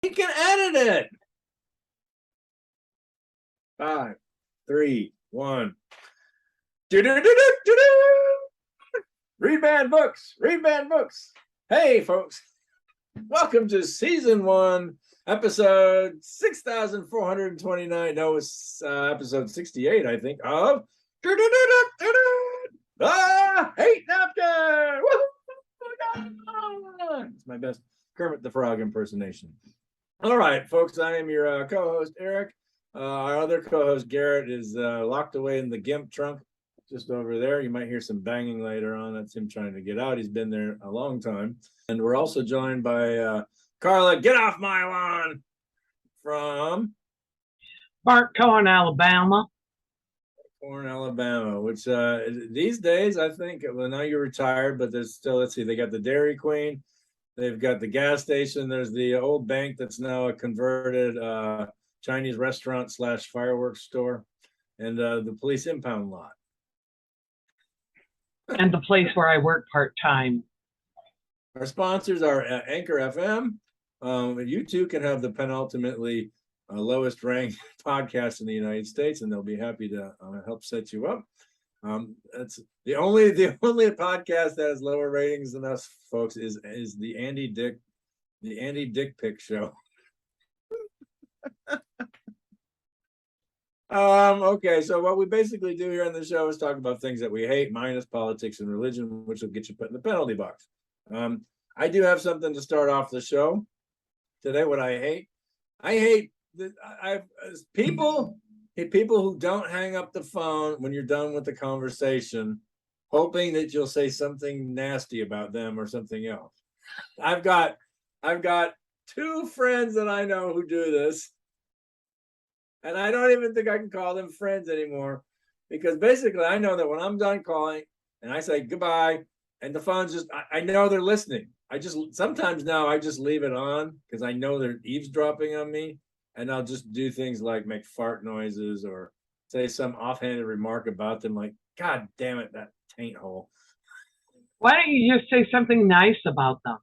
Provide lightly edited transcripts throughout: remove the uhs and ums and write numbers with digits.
He can edit it. 5, 3, 1. Read banned books. Read banned books. Hey, folks. Welcome to season 1, episode 6,429. No, it's episode 68, I think, of Hate Napkin. It's my best Kermit the Frog impersonation. All right, folks, I am your co-host, Arik. Our other co-host, Garrett, is locked away in the GIMP trunk just over there. You might hear some banging later on. That's him trying to get out. He's been there a long time. And we're also joined by Carla, get off my lawn, from Corn, Alabama. Corn, Alabama, which these days, I think, well, now you're retired, but there's still, let's see, they got the Dairy Queen. They've got the gas station. There's the old bank that's now a converted Chinese restaurant / fireworks store, and the police impound lot. And the place where I work part-time. Our sponsors are Anchor FM. You too can have the penultimately lowest ranked podcast in the United States, and they'll be happy to help set you up. That's the only podcast that has lower ratings than us, folks, is the Andy Dick Pic Show. Okay, so what we basically do here on the show is talk about things that we hate, minus politics and religion, which will get you put in the penalty box. I do have something to start off the show today. What I hate people who don't hang up the phone when you're done with the conversation, hoping that you'll say something nasty about them or something else. I've got 2 friends that I know who do this, and I don't even think I can call them friends anymore, because basically I know that when I'm done calling and I say goodbye and the phone's just, I know they're listening. Sometimes now I just leave it on because I know they're eavesdropping on me. And I'll just do things like make fart noises or say some offhanded remark about them, like, God damn it, that taint hole. Why don't you just say something nice about them?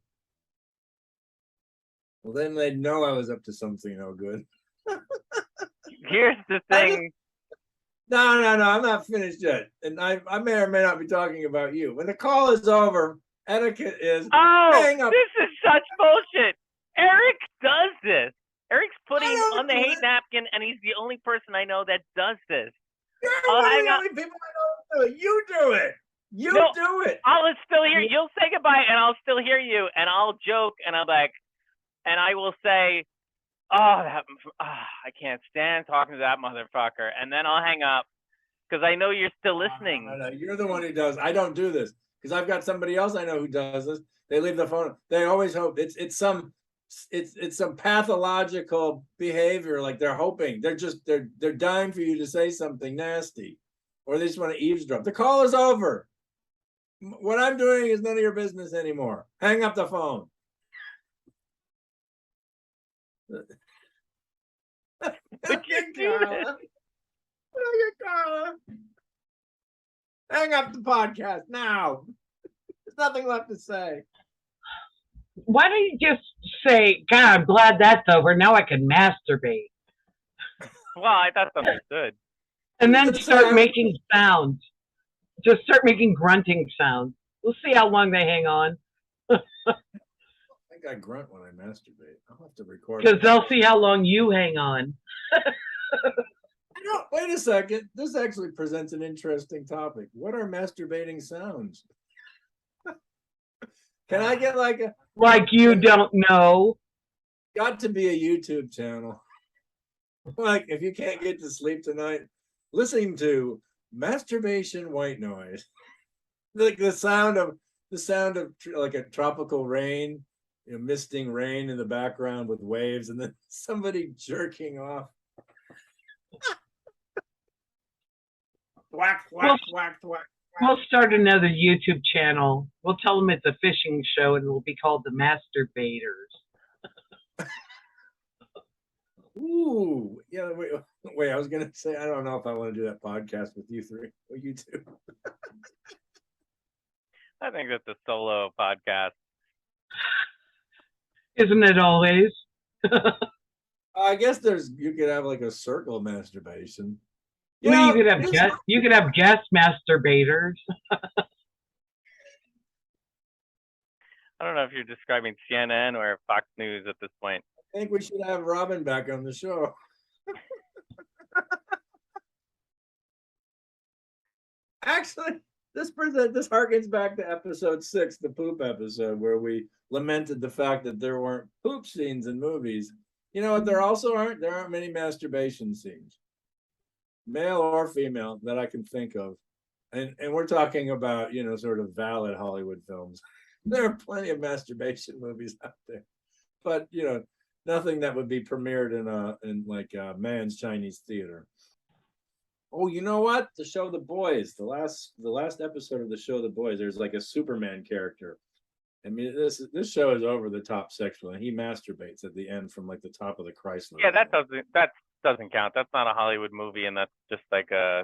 Well, then they'd know I was up to something no good. Here's the thing. No, I'm not finished yet. And I may or may not be talking about you. When the call is over, etiquette is hang up. This is such bullshit. Arik does this. Arik's putting on the hate napkin, and he's the only person I know that does this. You're one of the only people I know do it. You do it. Do it. I'll still hear you. You'll say goodbye, and I'll still hear you, and I'll joke, and I'm like, and I will say, I can't stand talking to that motherfucker, and then I'll hang up because I know you're still listening. No. You're the one who does. I don't do this because I've got somebody else I know who does this. They leave the phone. They always hope it's some pathological behavior, like they're hoping, they're dying for you to say something nasty, or they just want to eavesdrop. The call is over. What I'm doing is none of your business anymore. Hang up the phone. Carla. Hang up the podcast now. There's nothing left to say. Why don't you just say, God, I'm glad that's over. Now I can masturbate. Well, I thought that was good. And then start making sounds. Just start making grunting sounds. We'll see how long they hang on. I think I grunt when I masturbate. I'll have to record. Because they'll see how long you hang on. Wait a second. This actually presents an interesting topic. What are masturbating sounds? Can I get like you don't know? Got to be a YouTube channel. Like, if you can't get to sleep tonight, listening to masturbation white noise, like the sound of like a tropical rain, misting rain in the background with waves, and then somebody jerking off. Whack, whack, whack, whack. We'll start another YouTube channel. We'll tell them it's a fishing show, and it'll be called The Masturbators. Ooh, yeah. Wait. I was gonna say I don't know if I want to do that podcast with you 3 or you 2. I think that's a solo podcast. Isn't it always? I guess you could have like a circle masturbation. Well, you could have guest masturbators. I don't know if you're describing CNN or Fox News at this point. I think we should have Robin back on the show. Actually, this harkens back to episode 6, the poop episode, where we lamented the fact that there weren't poop scenes in movies. You know what? There aren't many masturbation scenes, male or female, that I can think of. And we're talking about, sort of valid Hollywood films. There are plenty of masturbation movies out there, but nothing that would be premiered in like a man's Chinese theater. Oh, you know what? The show The Boys, the last episode of the show The Boys, there's like a Superman character. I mean, this show is over the top sexual, and he masturbates at the end from like the top of the Chrysler. Yeah, that doesn't count. That's not a Hollywood movie, and that's just like a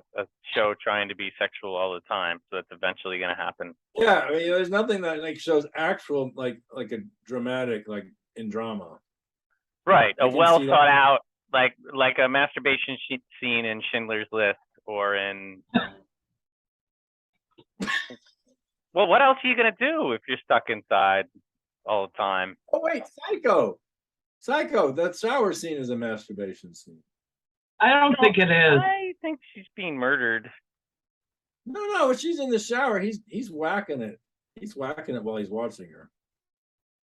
show trying to be sexual all the time. So that's eventually going to happen. Yeah, I mean, there's nothing that like shows actual like a dramatic like in drama. Right, a well thought out like a masturbation scene in Schindler's List or in. Well, what else are you gonna do if you're stuck inside all the time? Oh wait, Psycho. That shower scene is a masturbation scene. I don't think it is. I think she's being murdered. No, she's in the shower. He's whacking it. He's whacking it while he's watching her.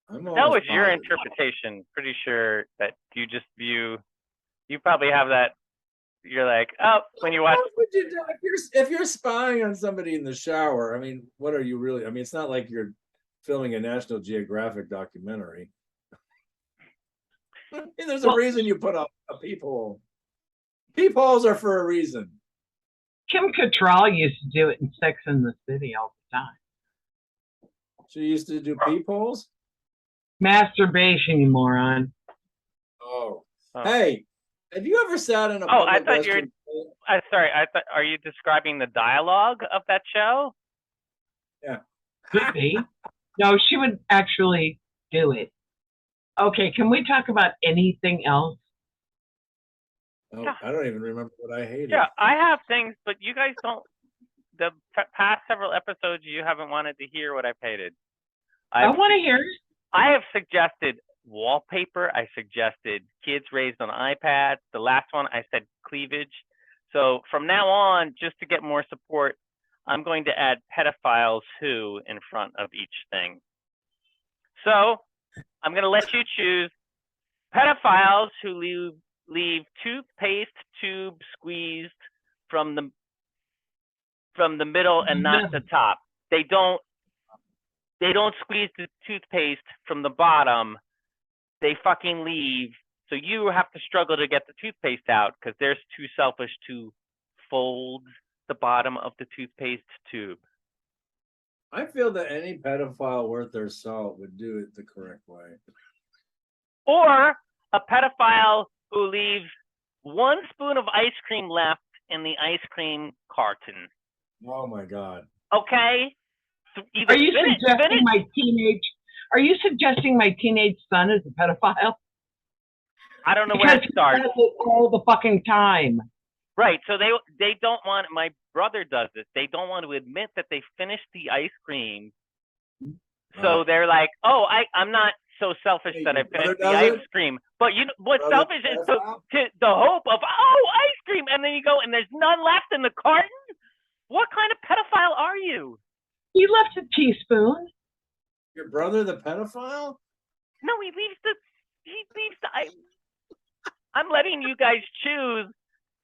That was your interpretation. Pretty sure that you just view. You probably have that. You're like, oh, when you watch. What would you do if you're spying on somebody in the shower? I mean, what are you really? I mean, it's not like you're filming a National Geographic documentary. I mean, there's a reason you put up a peephole. Peepholes are for a reason. Kim Cattrall used to do it in Sex and the City all the time. She used to do peepholes? Masturbation, you moron. Oh. Hey, have you ever sat in a I thought you're. Sorry, are you describing the dialogue of that show? Yeah. Could be. No, she would actually do it. Okay, can we talk about anything else? Oh, I don't even remember what I hated. Yeah, I have things, but you guys don't. The past several episodes, you haven't wanted to hear what I've hated. I want to hear it. I have suggested wallpaper. I suggested kids raised on iPads. The last one, I said cleavage. So from now on, just to get more support, I'm going to add pedophiles who in front of each thing. So I'm going to let you choose pedophiles who leave toothpaste tube squeezed from the middle and not the top. They don't squeeze the toothpaste from the bottom. They fucking leave. So you have to struggle to get the toothpaste out because they're too selfish to fold the bottom of the toothpaste tube. I feel that any pedophile worth their salt would do it the correct way. Or a pedophile who leaves 1 spoon of ice cream left in the ice cream carton. Oh my God. Okay? So Are you suggesting my teenage son is a pedophile? I don't know where it starts. All the fucking time. Right. So they don't want. My brother does this. They don't want to admit that they finished the ice cream. So they're like, "Oh, I'm not so selfish that I finished the ice cream." But you know what's selfish is the hope of ice cream, and then you go and there's none left in the carton. What kind of pedophile are you? He left a teaspoon. Your brother, the pedophile? No, he leaves the. I'm letting you guys choose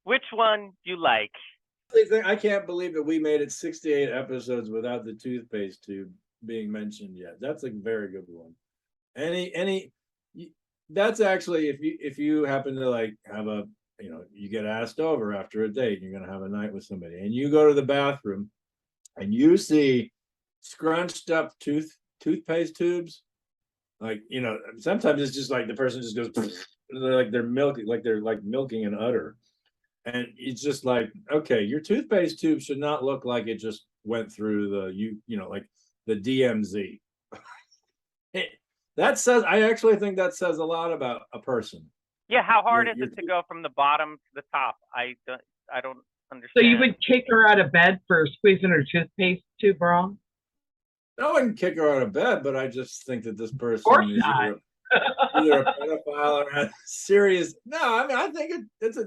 which one you like. I can't believe that we made it 68 episodes without the toothpaste tube being mentioned yet. That's a very good one. That's actually if you happen to like have a you get asked over after a date, you're gonna have a night with somebody, and you go to the bathroom, and you see scrunched up toothpaste tubes, like sometimes it's just like the person just goes they're milking an udder, and it's just like, okay, your toothpaste tube should not look like it just went through the like the DMZ. That says, I actually think that says a lot about a person. Yeah, how hard You're- is it to go from the bottom to the top? I don't understand. So you would kick her out of bed for squeezing her toothpaste tube wrong? I wouldn't kick her out of bed, but I just think that this person course is not. either a pedophile or a serious. No, I mean, I think this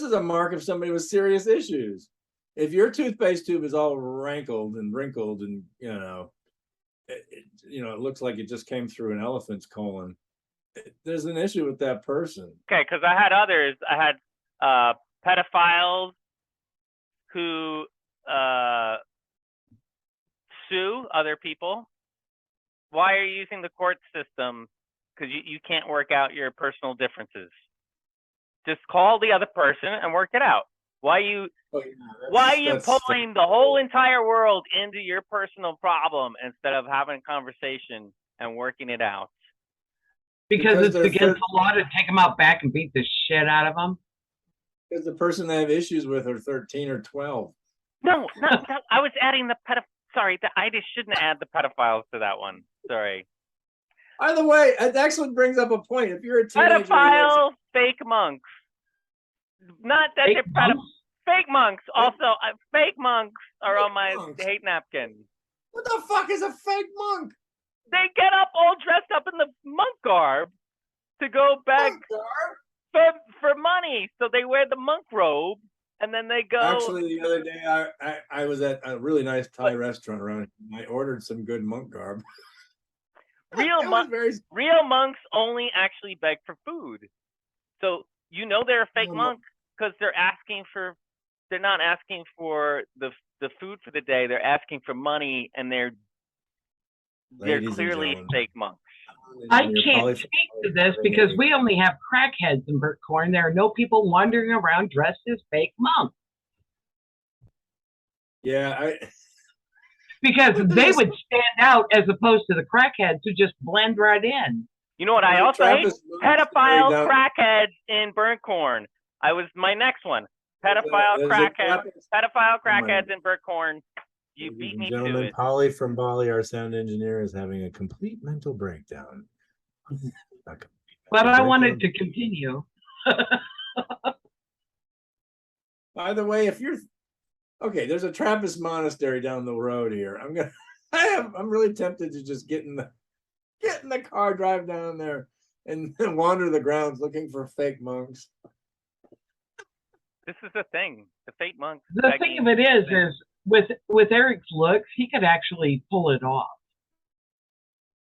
is a mark of somebody with serious issues. If your toothpaste tube is all rankled and wrinkled and, it looks like it just came through an elephant's colon, there's an issue with that person. Okay, because I had others. I had pedophiles who sue other people. Why are you using the court system? Because you can't work out your personal differences. Just call the other person and work it out. Why are you pulling the whole entire world into your personal problem instead of having a conversation and working it out? Because it's against the law to take them out back and beat the shit out of them. Because the person they have issues with are 13 or 12. No, I was adding the Sorry, I just shouldn't add the pedophiles to that one. Sorry. By the way, it actually brings up a point. If you're a teenager, pedophile, fake monks. Not that Fake they're monks? fake monks. Also, fake monks are on my monks. hate napkin. What the fuck is a fake monk? They get up all dressed up in the monk garb to go back for money. So they wear the monk robe and then they go. Actually, the other day I was at a really nice Thai restaurant around here. I ordered some good monk garb. Real monks only actually beg for food. So they're a fake monk because they're not asking for the food for the day. They're asking for money, and they're clearly fake monks. I can't speak to this because we only have crackheads in Burtcorn. There are no people wandering around dressed as fake monks. Yeah, because they would stand out as opposed to the crackheads who just blend right in. You know what I also hate? Pedophile crackheads in Burntcorn. My next one. Pedophile crackheads in Burntcorn. You beat me to it. Polly from Bali, our sound engineer, is having a complete mental breakdown. But I wanted to continue. By the way, there's a Trappist monastery down the road here. I'm really tempted to just get in the car, drive down there, and wander the grounds looking for fake monks. This is the thing. The fake monks. The thing of it is with Arik's looks, he could actually pull it off.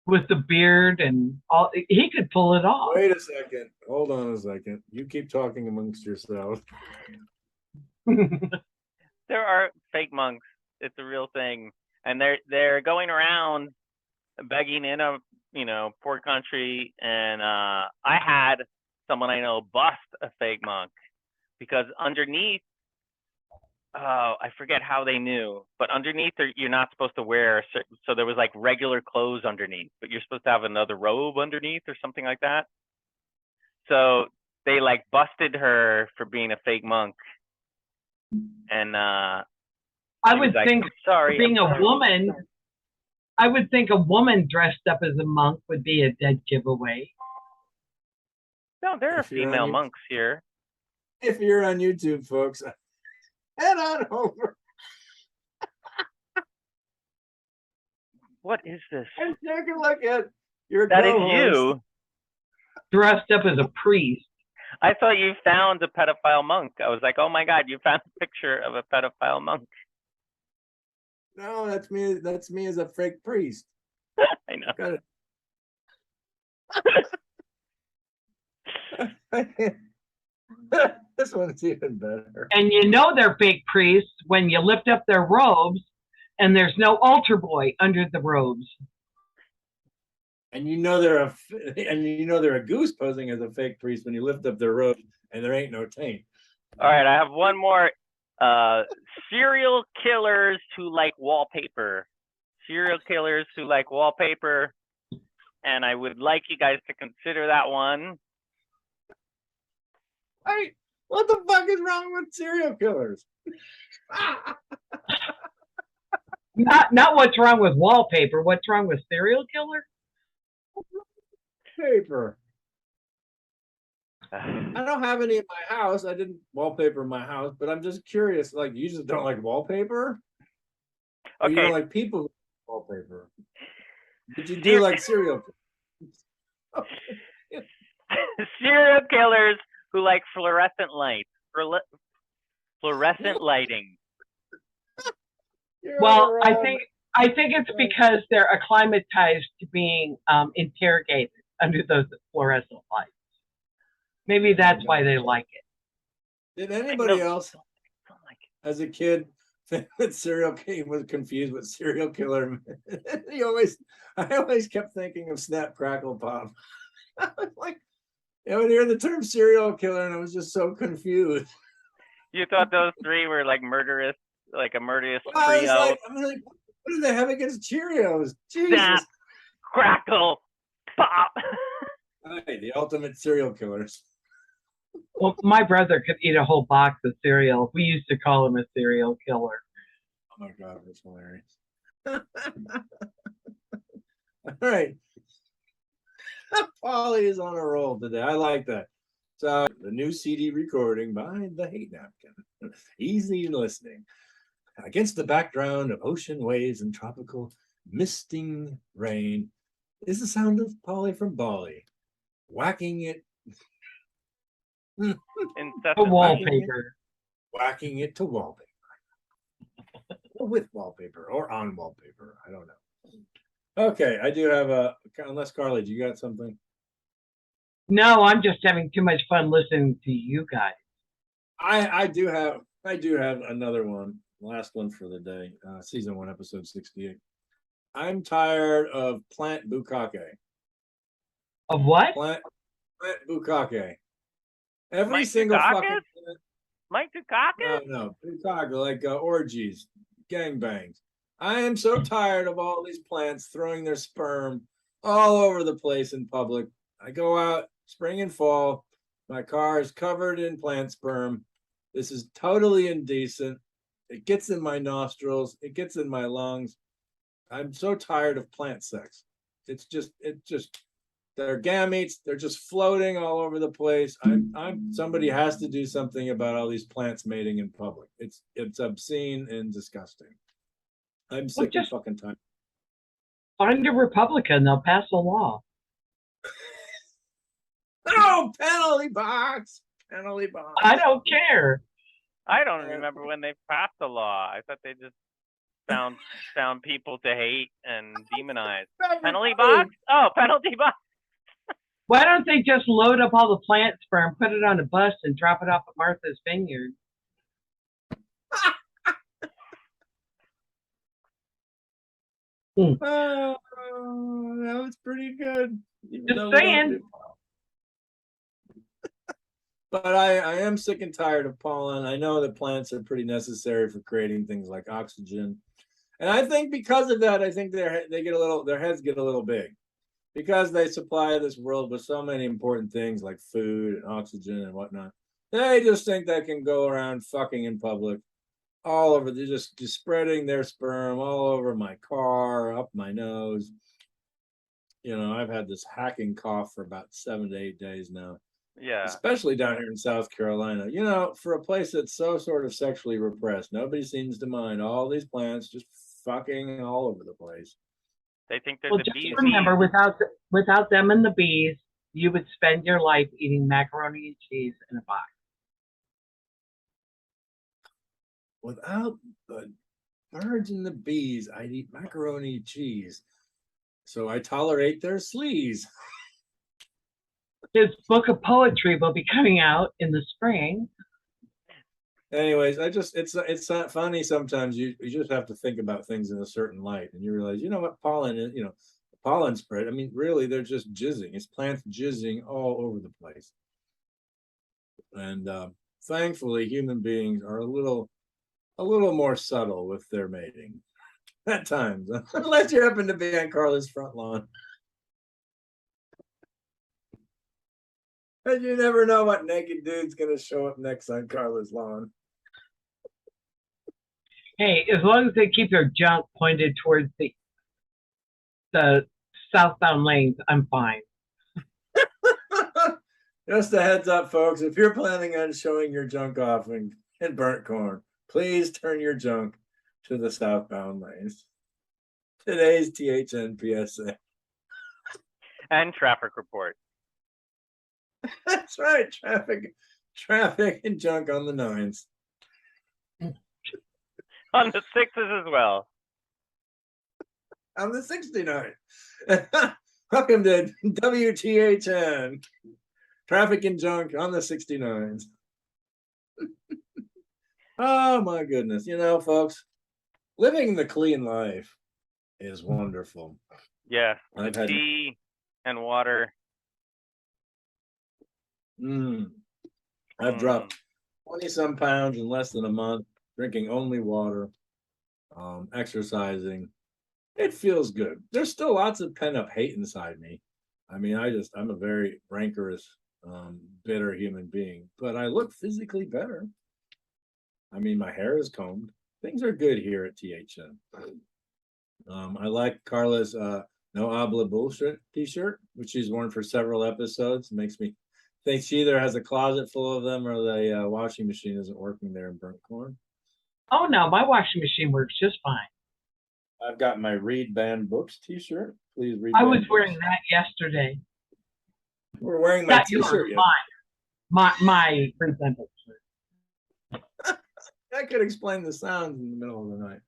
With the beard and all, he could pull it off. Wait a second. Hold on a second. You keep talking amongst yourselves. There are fake monks. It's a real thing, and they're going around begging in a poor country. And I had someone I know bust a fake monk because underneath, I forget how they knew, but underneath you're not supposed to wear. So there was like regular clothes underneath, but you're supposed to have another robe underneath or something like that. So they busted her for being a fake monk. And I would think I would think a woman dressed up as a monk would be a dead giveaway. No, there are female monks here. If you're on YouTube, folks, head on over. What is this? And take a look at your That is you. Dressed up as a priest. I thought you found a pedophile monk. I was like, oh my God, you found a picture of a pedophile monk. No, that's me. That's me as a fake priest. I know. Got it. This one's even better. And they're fake priests when you lift up their robes and there's no altar boy under the robes. And they're a goose posing as a fake priest when you lift up their robe and there ain't no taint. All right, I have one more. Serial killers who like wallpaper. Serial killers who like wallpaper. And I would like you guys to consider that one. Hey, what the fuck is wrong with serial killers? Not what's wrong with wallpaper. What's wrong with serial killer? Paper. I don't have any in my house. I didn't wallpaper my house, but I'm just curious. Like, you just don't like wallpaper? Or you don't Okay, like people who wallpaper? Did you do like serial? serial killers who like fluorescent lights, fluorescent lighting. Well, I think it's because they're acclimatized to being interrogated under those fluorescent lights. Maybe that's why they like it. Did anybody else, as a kid, think that serial killer was confused with serial killer? I always kept thinking of Snap Crackle Pop. I was like, I would hear the term serial killer, and I was just so confused. You thought those three were like murderous, like a murderous Well, I was trio? like, what do they have against Cheerios? Jesus. Snap, crackle, pop. Hey, the ultimate serial killers. Well, my brother could eat a whole box of cereal. We used to call him a serial killer. Oh my God, that's hilarious. All right. Polly is on a roll today. I like that. So the new CD recording by the Hate Napkin. Easy listening. Against the background of ocean waves and tropical misting rain is the sound of Polly from Bali, whacking it. A wallpaper. Whacking it to wallpaper. Or with wallpaper or on wallpaper. I don't know. Okay, I do have unless Carly, do you got something? No, I'm just having too much fun listening to you guys. I do have another one, last one for the day, season 1, episode 68. I'm tired of plant bukkake. Of what? Plant bukkake. Every Mike single Dukakis? fucking Mike Dukakis? no bukkake, like orgies, gangbangs. I am so tired of all these plants throwing their sperm all over the place in public. I go out spring and fall. My car is covered in plant sperm. This is totally indecent. It gets in my nostrils. It gets in my lungs. I'm so tired of plant sex. It just, they're gametes. They're just floating all over the place. Somebody has to do something about all these plants mating in public. It's obscene and disgusting. I'm sick and fucking tired. Find a Republican, they'll pass a law. No, penalty box. Penalty box. I don't care. I don't remember when they passed the law. I thought they just found people to hate and demonize. Penalty box? Oh, penalty box. Why don't they just load up all the plant sperm, put it on a bus, and drop it off at Martha's Vineyard? Oh, that was pretty good. Just saying. But I am sick and tired of pollen. I know that plants are pretty necessary for creating things like oxygen. And I think because of that, I think their heads get a little big. Because they supply this world with so many important things like food and oxygen and whatnot. They just think they can go around fucking in public all over. They're just spreading their sperm all over my car, up my nose. You know, I've had this hacking cough for about 7 to 8 days now. Yeah. Especially down here in South Carolina. You know, for a place that's so sort of sexually repressed, nobody seems to mind all these plants just fucking all over the place. They think they're Well, the just bees. remember, without them and the bees, you would spend your life eating macaroni and cheese in a box. Without the birds and the bees, I'd eat macaroni and cheese. So I tolerate their sleaze. His book of poetry will be coming out in the spring. Anyways, it's not funny sometimes. You just have to think about things in a certain light, and you realize, you know what, pollen is, pollen spread. I mean, really, they're just jizzing. It's plants jizzing all over the place. And thankfully, human beings are a little more subtle with their mating at times, unless you happen to be on Carla's front lawn. And you never know what naked dude's gonna show up next on Carla's lawn. Hey, as long as they keep their junk pointed towards the southbound lanes, I'm fine. Just a heads up, folks. If you're planning on showing your junk off in burnt corn, please turn your junk to the southbound lanes. Today's THN PSA. And traffic report. That's right. Traffic and junk on the 9s. On the 6s as well. On the 69. Welcome to WTHN. Traffic and junk on the 69s. Oh my goodness. You know, folks, living the clean life is wonderful. Yeah. I've had Tea and water. I've dropped 20-some pounds in less than a month, drinking only water, exercising. It feels good. There's still lots of pent-up hate inside me. I mean, I'm a very rancorous, bitter human being, but I look physically better. I mean, my hair is combed. Things are good here at THN. I like Carla's No Habla Bullshit t-shirt, which she's worn for several episodes. It makes me think she either has a closet full of them or the washing machine isn't working there in burnt corn. Oh no, my washing machine works just fine. I've got my Read Banned Books t-shirt. Please read. I was wearing that yesterday. We're wearing my Not t-shirt. yours, my presentable shirt. I could explain the sounds in the middle of the night.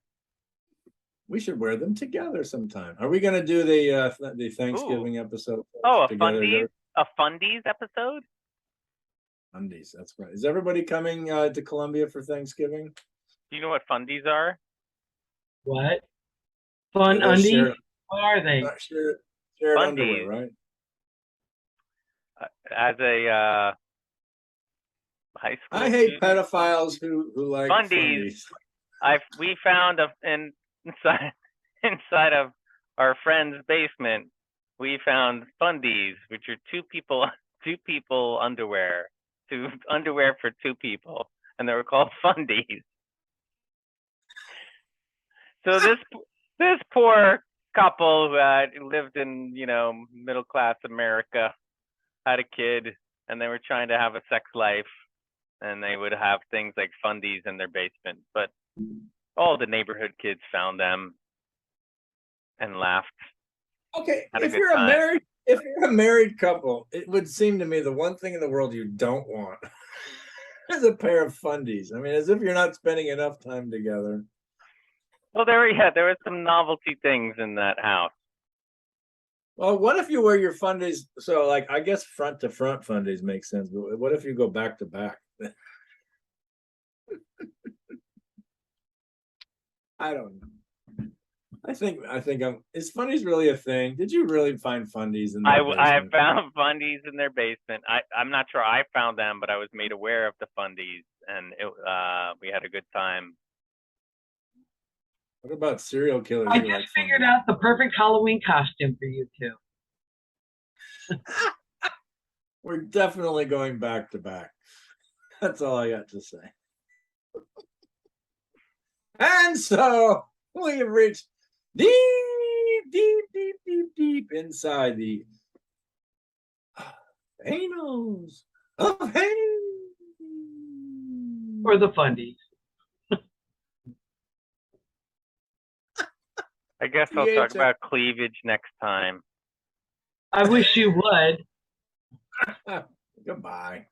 We should wear them together sometime. Are we going to do the Thanksgiving episode? Oh, together? a Fundies episode? Fundies, that's right. Is everybody coming to Columbia for Thanksgiving? Do you know what Fundies are? What? Fun Yeah, undies? What are they? Shared Fundies. underwear, right? As a high school I hate student, pedophiles who like Fundies. Fundies. We found inside of our friend's basement, we found Fundies, which are two people underwear, underwear for two people, and they were called Fundies. So this poor couple who lived in middle class America had a kid, and they were trying to have a sex life, and they would have things like Fundies in their basement, but all the neighborhood kids found them and laughed. Okay, if you're a married couple, it would seem to me the one thing in the world you don't want is a pair of Fundies. I mean, as if you're not spending enough time together. Well, there were some novelty things in that house. Well, what if you wear your Fundies? So, like, I guess front to front Fundies make sense, but what if you go back to back? I don't know. I think is Fundies really a thing? Did you really find Fundies in their I basement? found Fundies in their basement. I'm not sure I found them, but I was made aware of the Fundies, and we had a good time. What about serial killers? I just figured out the perfect Halloween costume for you two. We're definitely going back to back. That's all I got to say. And so we have reached deep inside the anals of hate. Or the Fundies. I guess I'll talk about cleavage next time. I wish you would. Goodbye.